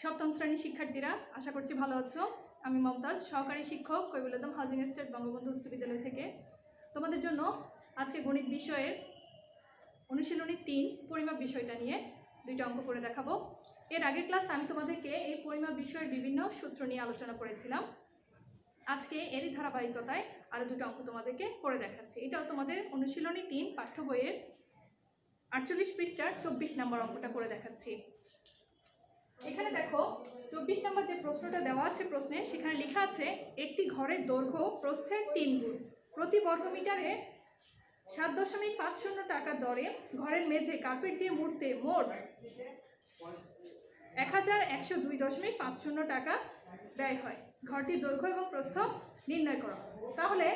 সপ্তম শ্রেণীর শিক্ষার্থীরা, আশা করছি ভালো আছো। আমি মমতাজ, সহকারী শিক্ষক, কৈবল্য আদম হাউজিং এস্টেট বঙ্গবন্ধু উচ্চ বিদ্যালয় থেকে তোমাদের জন্য আজকে গণিত বিষয়ের অনুশীলনী 3 পরিমাপ বিষয়টা নিয়ে দুইটা অঙ্ক করে দেখাবো। এর আগের ক্লাস আমি তোমাদেরকে এই পরিমাপ বিষয়ের বিভিন্ন সূত্র নিয়ে আলোচনা করেছিলাম। আজকে এরই ধারাবাহিকতায় আরও দুটো অঙ্ক তোমাদেরকে করে দেখাচ্ছি। এটাও তোমাদের অনুশীলনী 3 পাঠ্য বইয়ের 48 পৃষ্ঠার 24 নম্বর অঙ্কটা করে দেখাচ্ছি। এখানে দেখো 24 নম্বর যে প্রশ্নটা দেওয়া আছে প্রশ্নে, সেখানে লেখা আছে একটি ঘরের দৈর্ঘ্য প্রস্থের 3 গুণ, প্রতি বর্গমিটারে 7.50 টাকা দরে ঘরের মেঝে কার্পেট দিয়ে মুড়তে মোট 1102.50 টাকা ব্যয় হয়। ঘরটির দৈর্ঘ্য এবং প্রস্থ নির্ণয় করো। তাহলে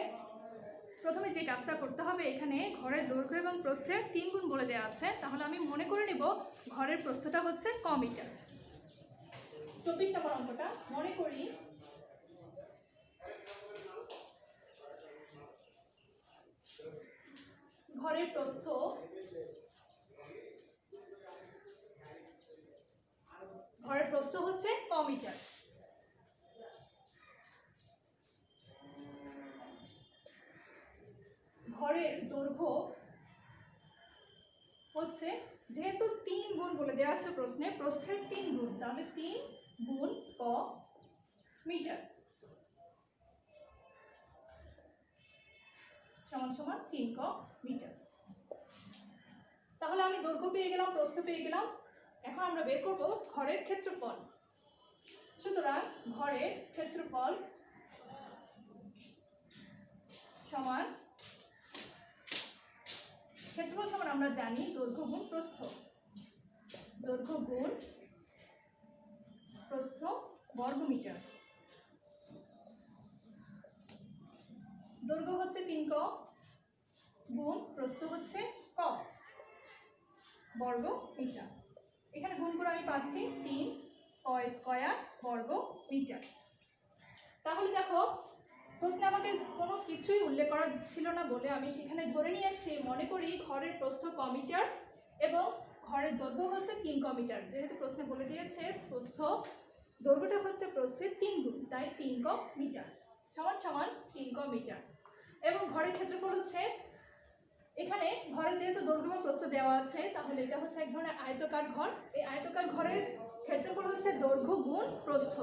প্রথমে যে কাজটা করতে হবে, এখানে ঘরের দৈর্ঘ্য এবং প্রস্থের 3 গুণ বলে দেওয়া আছে। তাহলে আমি মনে করে নেব ঘরের প্রস্থটা হচ্ছে ক মিটার। 24 নম্বর অঙ্কটা মনে করি ঘরের প্রস্থ হচ্ছে ক মিটার। ঘরের দৈর্ঘ্য হচ্ছে, যেহেতু 3 গুণ বলে দেওয়া আছে প্রশ্নে, প্রস্থের 3 গুণ, তাহলে 3 গুণ ক মিটার সমান সমান 3 ক মিটার। তাহলে আমি দৈর্ঘ্য পেয়ে গেলাম, প্রস্থ পেয়ে গেলাম। এখন আমরা বের করব ঘরের ক্ষেত্রফল। সুতরাং ঘরের ক্ষেত্রফল সমান আমরা জানি দৈর্ঘ্য গুণ প্রস্থ, দৈর্ঘ্য গুণ প্রস্থ বর্গমিটার। দৈর্ঘ্য হচ্ছে 3 ক গুণ প্রস্থ হচ্ছে ক বর্গ মিটার। এখানে গুণ করে আমি পাচ্ছি 3 ক স্কয়ার বর্গ মিটার। তাহলে দেখো প্রশ্নে আমাকে কোনো কিছুই উল্লেখ করা ছিল না বলে আমি সেখানে ধরে নিয়েছি, মনে করি ঘরের প্রস্থ ক মিটার এবং ঘরের দৈর্ঘ্য হচ্ছে 3 ক মিটার। যেহেতু প্রশ্নে বলে দিয়েছে প্রস্থ দৈর্ঘ্যটা হচ্ছে প্রস্থের 3 গুণ, তাই 3 ক মিটার সমান সমান 3 ক মিটার। এবং ঘরের ক্ষেত্রফল হচ্ছে, এখানে ঘরে যেহেতু দৈর্ঘ্য এবং প্রস্থ দেওয়া আছে, তাহলে এটা হচ্ছে এক ধরনের আয়তকার ঘর। এই আয়তকার ঘরের ক্ষেত্রফল হচ্ছে দৈর্ঘ্য গুণ প্রস্থ।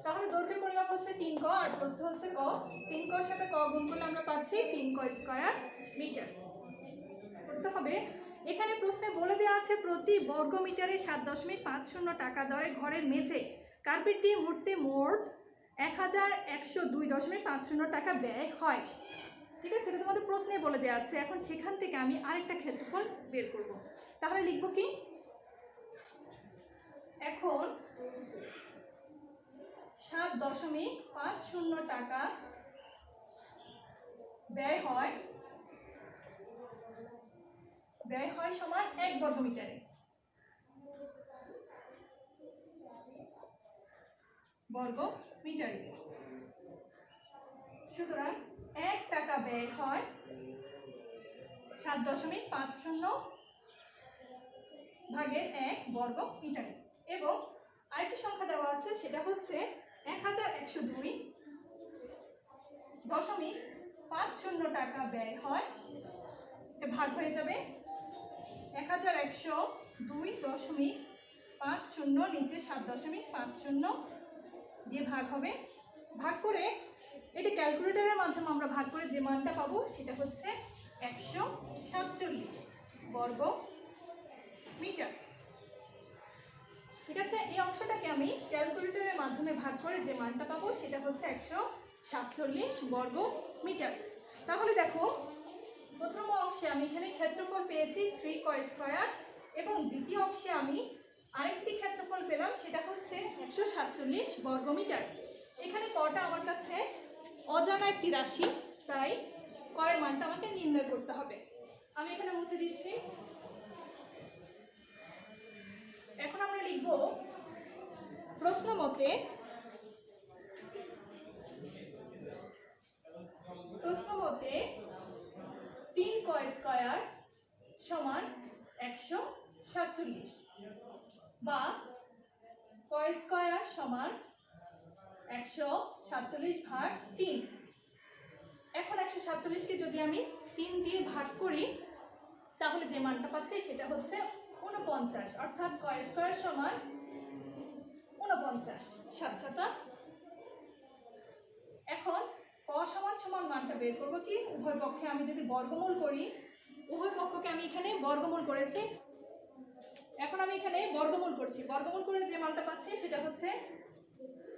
তাহলে দৈর্ঘ্যের পরিমাপ হচ্ছে 3 ক আর প্রস্থ হচ্ছে ক। 3 কর সাথে ক গুণ করলে আমরা পাচ্ছি 3 ক স্কয়ার মিটার। করতে হবে, এখানে প্রশ্নে বলে দেওয়া আছে প্রতি বর্গ মিটারে 7.50 টাকা দরে ঘরের মেঝে কার্পেট দিয়ে মুড়তে মোট 1102.50 টাকা ব্যয় হয়। ঠিক আছে, এটা তোমাদের প্রশ্নে বলে দেওয়া আছে। এখন সেখান থেকে আমি আরেকটা ক্ষেত্রফল বের করব। তাহলে লিখব কি, এখন 7.50 টাকা ব্যয় হয় সমান 1 বর্গমিটারে। সুতরাং 1 টাকা ব্যয় হয় 7.50 ভাগের 1 বর্গ মিটারে। এবং আরেকটি সংখ্যা দেওয়া আছে, সেটা হচ্ছে 1102.50 টাকা ব্যয় হয়, ভাগ হয়ে যাবে 1102.50 নিচে 7.50 দিয়ে ভাগ হবে। ভাগ করে এটা ক্যালকুলেটরের মাধ্যমে আমরা ভাগ করে যে মানটা পাবো সেটা হচ্ছে 147 বর্গ মিটার। ঠিক আছে, এই অংশটাকে আমি ক্যালকুলেটরের মাধ্যমে ভাগ করে যে মানটা পাবো সেটা হচ্ছে 147 বর্গ মিটার। তাহলে দেখো প্রথম অংশে আমি এখানে ক্ষেত্রফল পেয়েছি 3 ক স্কয়ার এবং দ্বিতীয় অংশে আমি আরেকটি ক্ষেত্রফল পেলাম, সেটা হচ্ছে 147 বর্গ মিটার। এখানে কটা আমার কাছে অজানা একটি রাশি, তাই কয়ের মানটা আমাকে নির্ণয় করতে হবে। আমি এখানে মুছে দিচ্ছি। এখন আমরা লিখব প্রশ্ন মতে 3 ক স্কয়ার সমান 147 বা ক স্কয়ার সমান 147/3। এখন 147কে যদি আমি 3 দিয়ে ভাগ করি তাহলে যে মানটা পাচ্ছি সেটা হচ্ছে 49, অর্থাৎ ক স্কয়ার সমান 49, 7 7। এখন ক সমান সমান মানটা বের করব কি, উভয় পক্ষে আমি যদি বর্গমূল করি, উভয় পক্ষকে আমি এখানে বর্গমূল করেছি, এখন আমি এখানে বর্গমূল করছি, বর্গমূল করে যে মানটা পাচ্ছি সেটা হচ্ছে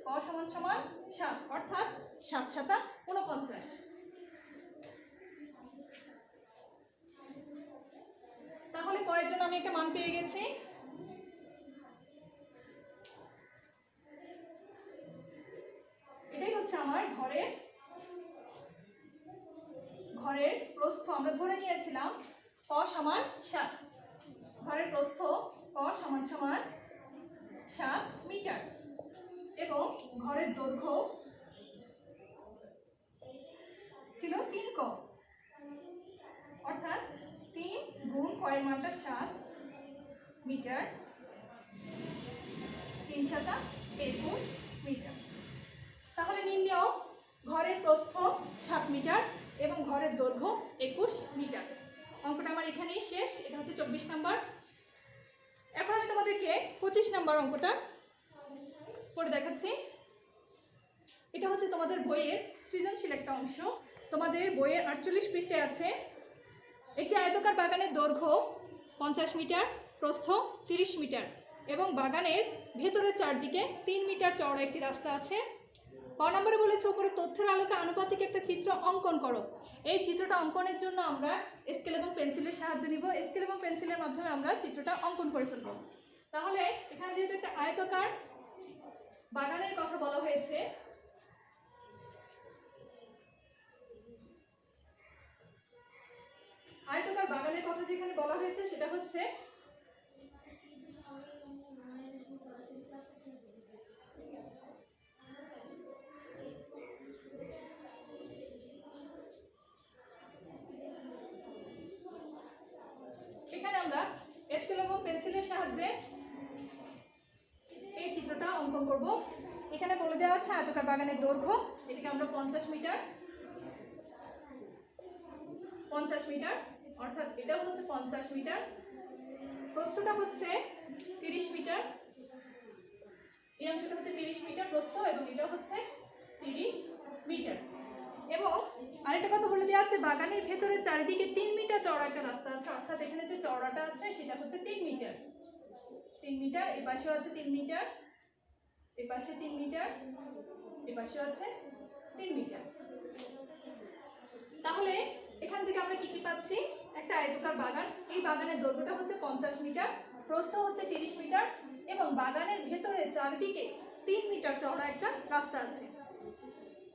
ক সমান সমান 7, অর্থাৎ 7 7 49। তাহলে কয়ের জন্য আমি একটা মান পেয়ে গেছি। এটাই হচ্ছে আমার ঘরের প্রস্থ। আমরা ধরে নিয়েছিলাম ক সমান 7, ঘরের প্রস্থ ক সমান সমান 7 মিটার এবং ঘরের দৈর্ঘ্য ছিল 3 ক, অর্থাৎ 3 গুণ কয়ের মানটা 7 মিটার, 3 7 21 মিটার। তাহলে নির্ণয় ঘরের প্রস্থ 7 মিটার এবং ঘরের দৈর্ঘ্য 21 মিটার। অঙ্কটা আমার এখানেই শেষ। এটা হচ্ছে 24 নম্বর। এখন আমি তোমাদেরকে 25 নম্বর অঙ্কটা করে দেখাচ্ছি। এটা হচ্ছে তোমাদের বইয়ের সৃজনশীল একটা অংশ। তোমাদের বইয়ের 48 পৃষ্ঠায় আছে, একটি আয়তাকার বাগানের দৈর্ঘ্য 50 মিটার, প্রস্থ 30 মিটার এবং বাগানের ভেতরের চারদিকে 3 মিটার চওড়া একটি রাস্তা আছে। ক নম্বরে বলেছে উপরে তথ্যের আলোকে আনুপাতিক একটা চিত্র অঙ্কন করো। এই চিত্রটা অঙ্কনের জন্য আমরা স্কেল এবং পেন্সিলের সাহায্য নিব। স্কেল এবং পেন্সিলের মাধ্যমে আমরা চিত্রটা অঙ্কন করে ফেলব। তাহলে এখানে যেহেতু একটা আয়তাকার বাগানের কথা বলা হয়েছে, আয়তাকার বাগানের কথা যেখানে বলা হয়েছে সেটা হচ্ছে এখানে আমরা স্কেল এবং পেন্সিলের সাহায্যে এই চিত্রটা অঙ্কন করব। এখানে বলে দেওয়া আছে আয়তাকার বাগানের দৈর্ঘ্য, এটাকে আমরা 50 মিটার, 50 মিটার, অর্থাৎ এটাও হচ্ছে 50 মিটার, প্রস্থটা হচ্ছে 30 মিটার, এই অংশটা হচ্ছে 30 মিটার প্রস্থ এবং এটা হচ্ছে 30 মিটার। এবং আরেকটা কথা বলে দেওয়া আছে বাগানের ভেতরে চারিদিকে 3 মিটার চওড়া একটা রাস্তা আছে, অর্থাৎ এখানে যে চওড়াটা আছে সেটা হচ্ছে 3 মিটার, 3 মিটার, এই পাশেও আছে 3 মিটার, এই পাশে 3 মিটার, এই পাশেও আছে 3 মিটার। তাহলে এখান থেকে আমরা কি কি পাচ্ছি, একটা আয়তাকার বাগান, এই বাগানের দৈর্ঘ্যটা হচ্ছে 50 মিটার, প্রস্থ হচ্ছে 30 মিটার এবং বাগানের ভেতরে চারদিকে 3 মিটার চওড়া একটা রাস্তা আছে।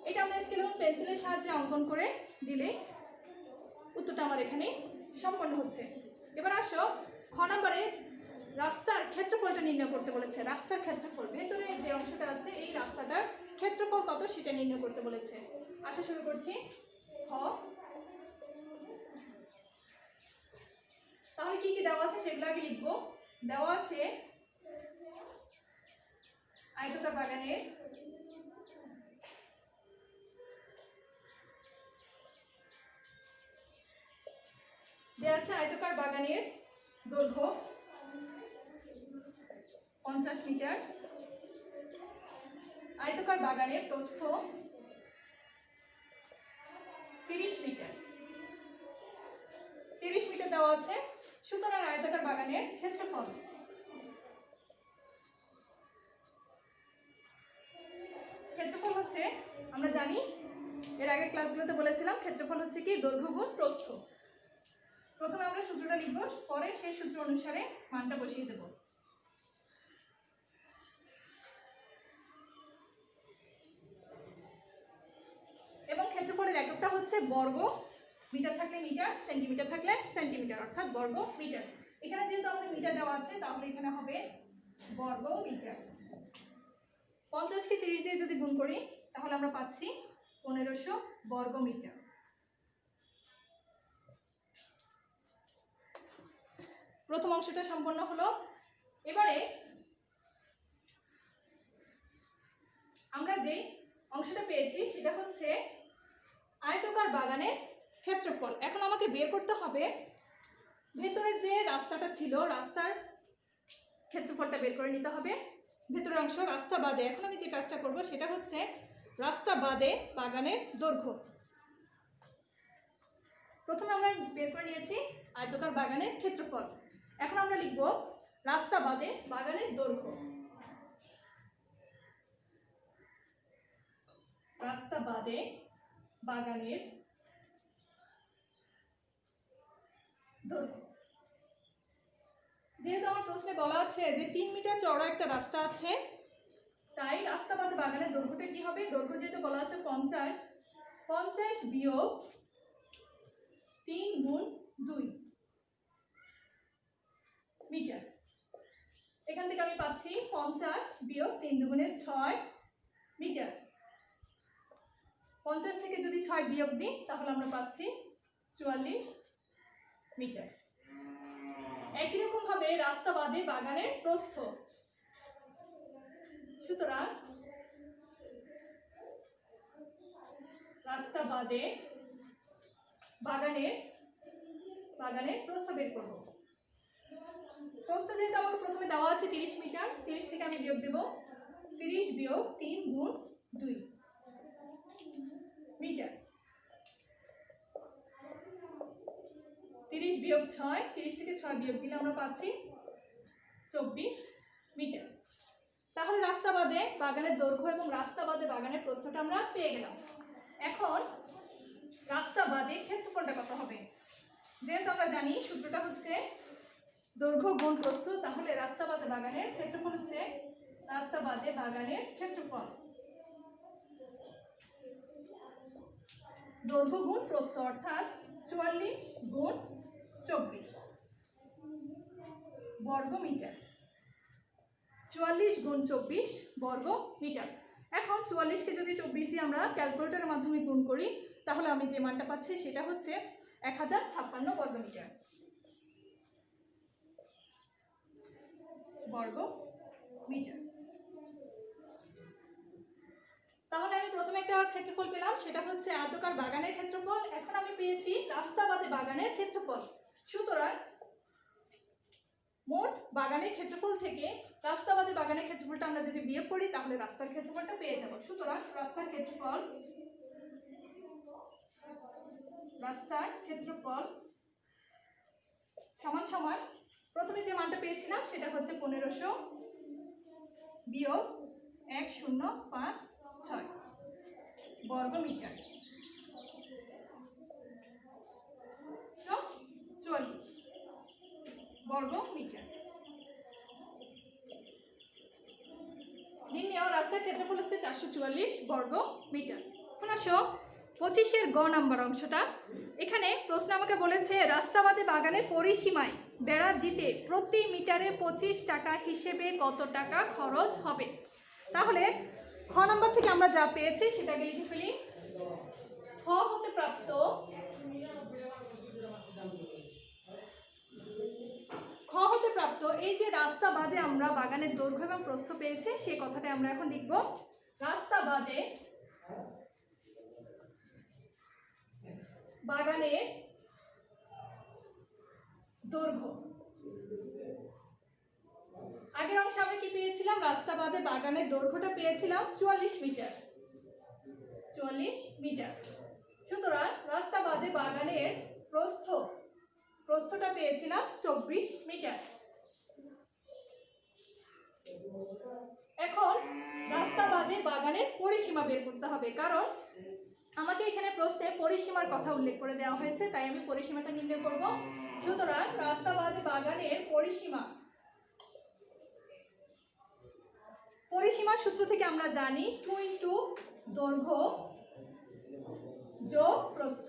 এটা আমরা স্কেল এবং পেন্সিলের সাহায্যে অঙ্কন করে দিলে উত্তরটা আমার এখানে সম্পন্ন হচ্ছে। এবার আসো খ নম্বরে রাস্তার ক্ষেত্রফলটা নির্ণয় করতে বলেছে। রাস্তার ক্ষেত্রফল, ভেতরের যে অংশটা আছে এই রাস্তাটার ক্ষেত্রফল কত সেটা নির্ণয় করতে বলেছে। আসা শুরু করছি। খ, তাহলে কি কি দেওয়া আছে সেগুলো আগে লিখবো। দেওয়া আছে আয়তাকার বাগানের দৈর্ঘ্য 50 মিটার, আয়তাকার বাগানের প্রস্থ 30 মিটার, 30 মিটার দেওয়া আছে। সুতরাং আয়তাকার বাগানের ক্ষেত্রফল, ক্ষেত্রফল হচ্ছে আমরা জানি এর আগের ক্লাসগুলোতে বলেছিলাম ক্ষেত্রফল হচ্ছে কি দৈর্ঘ্য গুণ প্রস্থ। প্রথমে আমরা সূত্রটা লিখব, পরে সেই সূত্র অনুসারে মানটা বসিয়ে দেব। এবং ক্ষেত্রফলের এককটা হচ্ছে বর্গ, মিটার থাকলে মিটার, সেন্টিমিটার থাকলে সেন্টিমিটার, অর্থাৎ বর্গ মিটার। এখানে যেহেতু আমাদের মিটার দেওয়া আছে তাহলে এখানে হবে বর্গ মিটার। 50কে 30 দিয়ে যদি গুণ করি তাহলে আমরা পাচ্ছি 1500 বর্গ মিটার। প্রথম অংশটা সম্পন্ন হলো। এবারে যে অংশটা পেয়েছি সেটা হচ্ছে আয়তাকার বাগানের ক্ষেত্রফল। এখন আমাকে বের করতে হবে ভেতরে যে রাস্তাটা ছিল রাস্তার ক্ষেত্রফলটা বের করে নিতে হবে। ভেতরের অংশ রাস্তা বাদে। এখন আমি যে কাজটা করব সেটা হচ্ছে রাস্তা বাদে বাগানের দৈর্ঘ্য। প্রথমে আমরা বের করে নিয়েছি আয়তাকার বাগানের ক্ষেত্রফল। এখন আমরা লিখব রাস্তা বাদে বাগানের দৈর্ঘ্য। রাস্তা বাদে বাগানের দৈর্ঘ্য। যেহেতু আমার প্রশ্নে বলা আছে যে 3 মিটার চওড়া একটা রাস্তা আছে, তাই রাস্তা বাদে বাগানের দৈর্ঘ্যটা কি হবে? দৈর্ঘ্য যেহেতু বলা আছে 50, 50 বিয়োগ 3 গুণ 2 মিটার। এখান থেকে আমি পাচ্ছি 50 বিয়োগ 3 দুগুণে 6 মিটার। 50 থেকে যদি 6 বিয়োগ দিই তাহলে আমরা পাচ্ছি 44 মিটার। একই রকম ভাবে রাস্তা বাদে বাগানের প্রস্থ। সুতরাং রাস্তা বাদে বাগানের প্রস্থ বের করব। প্রস্থ যেহেতু আমাকে প্রথমে দেওয়া আছে 30 মিটার, 30 থেকে আমি বিয়োগ দেব 30 বিয়োগ 3 গুণ 2 মিটার। 30 বিয়োগ 6, 30 থেকে 6 বিয়োগ দিলে আমরা পাচ্ছি 24 মিটার। তাহলে রাস্তা বাদে বাগানের দৈর্ঘ্য এবং রাস্তা বাদে বাগানের প্রস্থটা আমরা পেয়ে গেলাম। এখন রাস্তা বাদে ক্ষেত্রফলটা কত হবে? যেহেতু আমরা জানি সূত্রটা হচ্ছে দৈর্ঘ্য গুণ প্রস্থ, তাহলে রাস্তা বাদে বাগানের ক্ষেত্রফল হচ্ছে রাস্তা বাদে বাগানের ক্ষেত্রফল দৈর্ঘ্য গুণ প্রস্থ, অর্থাৎ 44 গুণ 24 বর্গ মিটার। 44 গুণ 24 বর্গ মিটার। এখন 44কে যদি 24 দিয়ে আমরা ক্যালকুলেটরের মাধ্যমে গুণ করি তাহলে আমি যে মানটা পাচ্ছি সেটা হচ্ছে 1056 বর্গ মিটার। বর্গ মিটার। তাহলে আমি প্রথমে একটা ক্ষেত্রফল পেলাম, সেটা হচ্ছে আয়তাকার বাগানের ক্ষেত্রফল। এখন আমি পেয়েছি রাস্তা বাদে বাগানের ক্ষেত্রফল। সুতরাং মোট বাগানের ক্ষেত্রফল থেকে রাস্তা বাদে বাগানের ক্ষেত্রফলটা আমরা যদি বিয়োগ করি তাহলে রাস্তার ক্ষেত্রফলটা পেয়ে যাব। সুতরাং রাস্তার ক্ষেত্রফল সমান সমান প্রথমে যে মানটা পেয়েছিলাম সেটা হচ্ছে 1500 বিয়োগ 1056 বর্গ মিটার 40 বর্গ মিটার। নির্ণেয় রাস্তার ক্ষেত্রফল হচ্ছে 444 বর্গ মিটার। এখন আসো 25-এর গ নাম্বার অংশটা। এখানে প্রশ্ন আমাকে বলেছে রাস্তা বাদে বাগানের পরিসীমায় বেড়া দিতে প্রতি মিটারে 25 টাকা হিসেবে কত টাকা খরচ হবে? তাহলে খ নাম্বার থেকে আমরা যা পেয়েছি সেটাকে লিখে ফেলি। খ হতে প্রাপ্ত এই যে রাস্তা বাদে আমরা বাগানের দৈর্ঘ্য এবং প্রস্থ পেয়েছি সেই কথাটা আমরা এখন লিখব। রাস্তা বাদে বাগানের দৈর্ঘ্য। আগের অংশে আমরা কি পেয়েছিলাম? রাস্তা বাদে বাগানের দৈর্ঘ্যটা পেয়েছিলাম 44 মিটার। 44 মিটার। সুতরাং রাস্তা বাদে বাগানের প্রস্থটা পেয়েছিলাম 24 মিটার। এখন রাস্তা বাদে বাগানের পরিসীমা বের করতে হবে, কারণ আমাকে এখানে প্রশ্নে পরিসীমার কথা উল্লেখ করে দেওয়া হয়েছে, তাই আমি পরিসীমাটা নির্ণয় করব। সুতরাং রাস্তা বাদে বাগানের পরিসীমার সূত্র থেকে আমরা জানি 2 দৈর্ঘ্য যোগ প্রস্থ।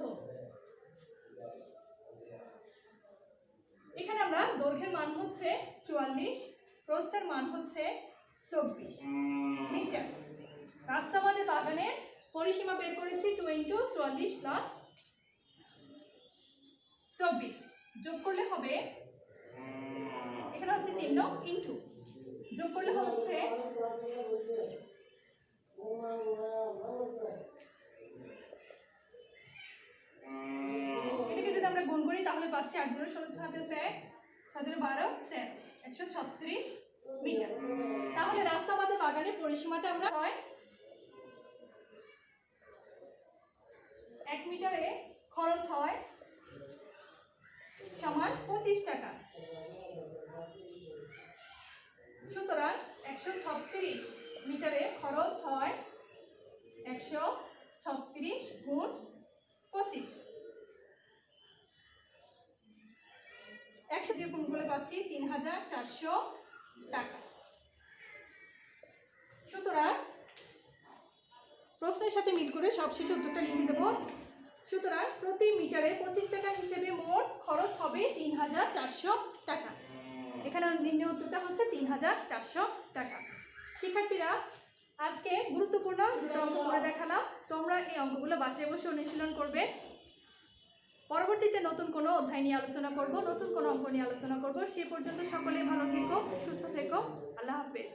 এখানে আমরা দৈর্ঘ্যের মান হচ্ছে 44, প্রস্থের মান হচ্ছে 24 মিটার। রাস্তা বাদে বাগানের পরিসীমা বের করেছি 2 × 44 প্লাস 24, যোগ করলে হবে, এখানে হচ্ছে চিহ্ন ইনটু, যোগ করলে হচ্ছে পাচ্ছি 8 2 16 6 হাতে 6 2 12 13 136 মিটার। তাহলে রাস্তাবাদে বাগানের পরিসীমাটা আমরা 1 মিটারে খরচ হয় সমান 25 টাকা। সুতরাং 136 মিটারে খরচ হয় 136 গুণ 25। 100 দিয়ে গুণ করে পাচ্ছি 3400 টাকা। সুতরাং প্রশ্নের সাথে মিল করে সবশেষে উত্তরটা লিখে দেব। সুতরাং প্রতি মিটারে 25 টাকা হিসেবে মোট খরচ হবে 3400 টাকা। এখানে নির্ণয় উত্তরটা হচ্ছে 3400 টাকা। শিক্ষার্থীরা, আজকে গুরুত্বপূর্ণ দুটো অঙ্ক করে দেখালাম। তোমরা এই অঙ্কগুলো বাসায় বসে অনুশীলন করবে। পরবর্তীতে নতুন কোনো অধ্যায় নিয়ে আলোচনা করব, নতুন কোনো অঙ্ক নিয়ে আলোচনা করব। সে পর্যন্ত সকলেই ভালো থেকো, সুস্থ থেকো। আল্লাহ হাফেজ।